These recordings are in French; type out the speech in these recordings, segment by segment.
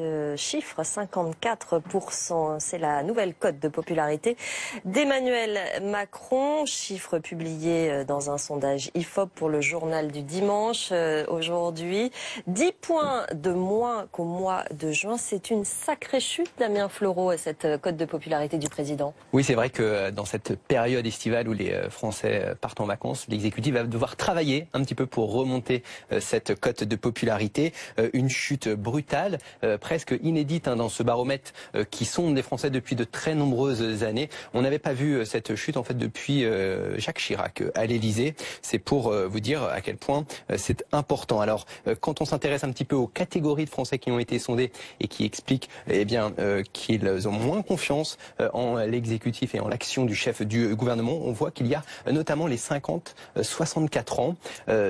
ce chiffre, 54%. C'est la nouvelle cote de popularité d'Emmanuel Macron, chiffre publié dans un sondage IFOP pour le journal du dimanche aujourd'hui. 10 points de moins qu'au mois de juin. C'est une sacrée chute, Damien Fleureau, cette cote de popularité du président. Oui, c'est vrai que dans cette période estivale où les Français partent en vacances, l'exécutif va devoir travailler un petit peu pour remonter cette cote de popularité. Une chute brutale, presque inédite dans ce baromètre qui sonde les Français depuis de très nombreuses années. On n'avait pas vu cette chute en fait depuis Jacques Chirac à l'Élysée. C'est pour vous dire à quel point c'est important. Alors, quand on s'intéresse un petit peu aux catégories de Français qui ont été sondés et qui expliquent qu'ils ont moins confiance en l'exécutif et en l'action du chef du gouvernement, on voit qu'il y a notamment les 50-64 ans,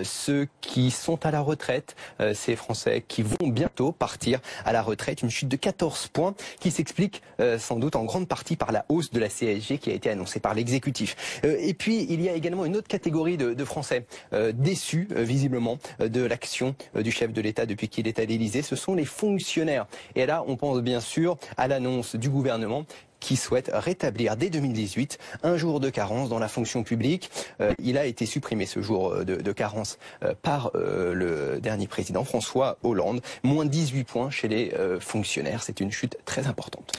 ceux qui sont à la retraite, ces Français qui vont bientôt partir à la retraite. Une chute de 14 points qui s'explique sans doute en grande partie par la hausse de la CSG qui a été annoncée par l'exécutif. Et puis il y a également une autre catégorie de Français déçus visiblement de l'action du chef de l'État depuis qu'il est à l'Élysée. Ce sont les fonctionnaires. Et là, on pense bien sûr à l'annonce du gouvernement qui souhaite rétablir dès 2018 un jour de carence dans la fonction publique. Il a été supprimé ce jour de carence par le dernier président François Hollande. Moins 18 points chez les fonctionnaires. C'est une chute très importante.